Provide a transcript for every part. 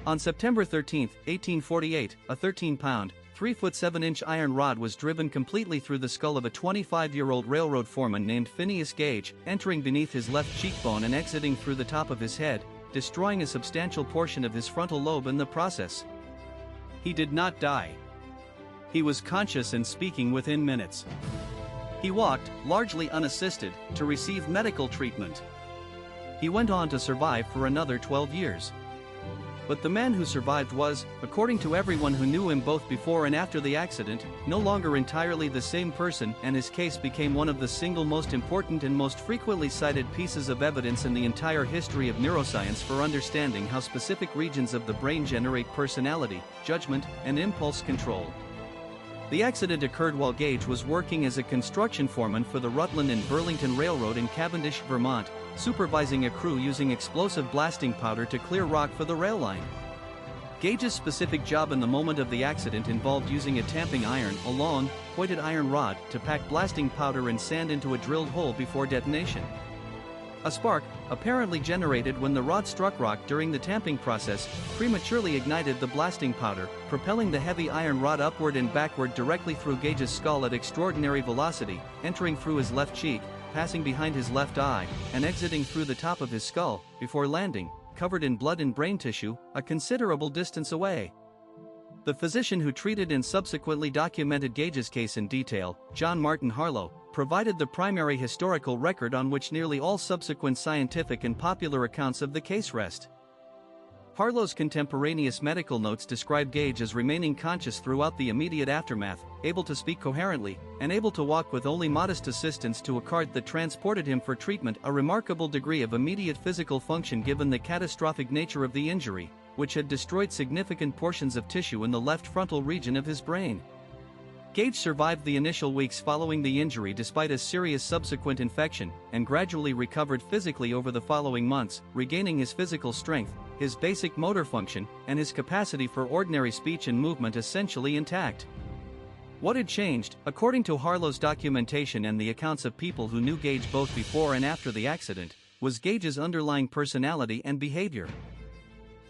On September 13, 1848, a 13-pound, 3-foot-7-inch iron rod was driven completely through the skull of a 25-year-old railroad foreman named Phineas Gage, entering beneath his left cheekbone and exiting through the top of his head, destroying a substantial portion of his frontal lobe in the process. He did not die. He was conscious and speaking within minutes. He walked, largely unassisted, to receive medical treatment. He went on to survive for another 12 years. But the man who survived was, according to everyone who knew him both before and after the accident, no longer entirely the same person, and his case became one of the single most important and most frequently cited pieces of evidence in the entire history of neuroscience for understanding how specific regions of the brain generate personality, judgment, and impulse control. The accident occurred while Gage was working as a construction foreman for the Rutland and Burlington Railroad in Cavendish, Vermont, supervising a crew using explosive blasting powder to clear rock for the rail line. Gage's specific job in the moment of the accident involved using a tamping iron, a long, pointed iron rod, to pack blasting powder and sand into a drilled hole before detonation. A spark, apparently generated when the rod struck rock during the tamping process, prematurely ignited the blasting powder, propelling the heavy iron rod upward and backward directly through Gage's skull at extraordinary velocity, entering through his left cheek, passing behind his left eye, and exiting through the top of his skull, before landing, covered in blood and brain tissue, a considerable distance away. The physician who treated and subsequently documented Gage's case in detail, John Martin Harlow, provided the primary historical record on which nearly all subsequent scientific and popular accounts of the case rest. Harlow's contemporaneous medical notes describe Gage as remaining conscious throughout the immediate aftermath, able to speak coherently, and able to walk with only modest assistance to a cart that transported him for treatment, a remarkable degree of immediate physical function given the catastrophic nature of the injury, which had destroyed significant portions of tissue in the left frontal region of his brain. Gage survived the initial weeks following the injury despite a serious subsequent infection, and gradually recovered physically over the following months, regaining his physical strength, his basic motor function, and his capacity for ordinary speech and movement essentially intact. What had changed, according to Harlow's documentation and the accounts of people who knew Gage both before and after the accident, was Gage's underlying personality and behavior.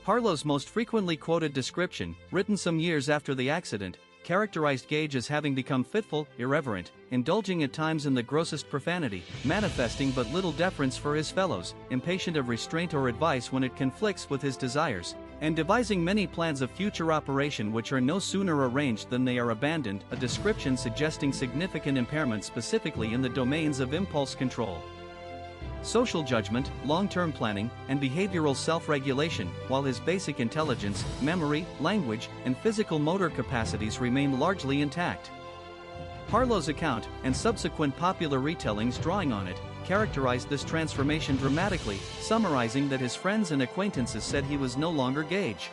Harlow's most frequently quoted description, written some years after the accident, characterized Gage as having become fitful, irreverent, indulging at times in the grossest profanity, manifesting but little deference for his fellows, impatient of restraint or advice when it conflicts with his desires, and devising many plans of future operation which are no sooner arranged than they are abandoned, a description suggesting significant impairment specifically in the domains of impulse control, social judgment, long-term planning, and behavioral self-regulation, while his basic intelligence, memory, language, and physical motor capacities remain largely intact. Harlow's account, and subsequent popular retellings drawing on it, characterized this transformation dramatically, summarizing that his friends and acquaintances said he was no longer Gage.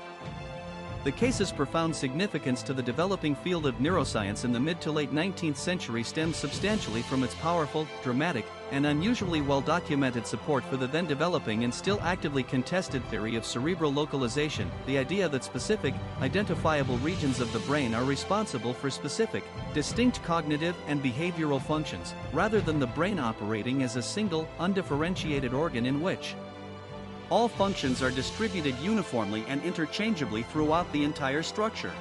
The case's profound significance to the developing field of neuroscience in the mid to late 19th century stems substantially from its powerful, dramatic, and unusually well-documented support for the then developing and still actively contested theory of cerebral localization, the idea that specific, identifiable regions of the brain are responsible for specific, distinct cognitive and behavioral functions, rather than the brain operating as a single, undifferentiated organ in which all functions are distributed uniformly and interchangeably throughout the entire structure.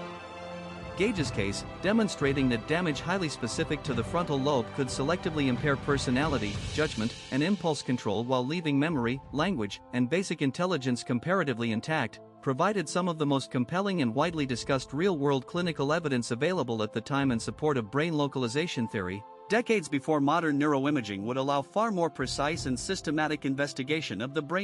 Gage's case, demonstrating that damage highly specific to the frontal lobe could selectively impair personality, judgment, and impulse control while leaving memory, language, and basic intelligence comparatively intact, provided some of the most compelling and widely discussed real-world clinical evidence available at the time in support of brain localization theory, decades before modern neuroimaging would allow far more precise and systematic investigation of the brain.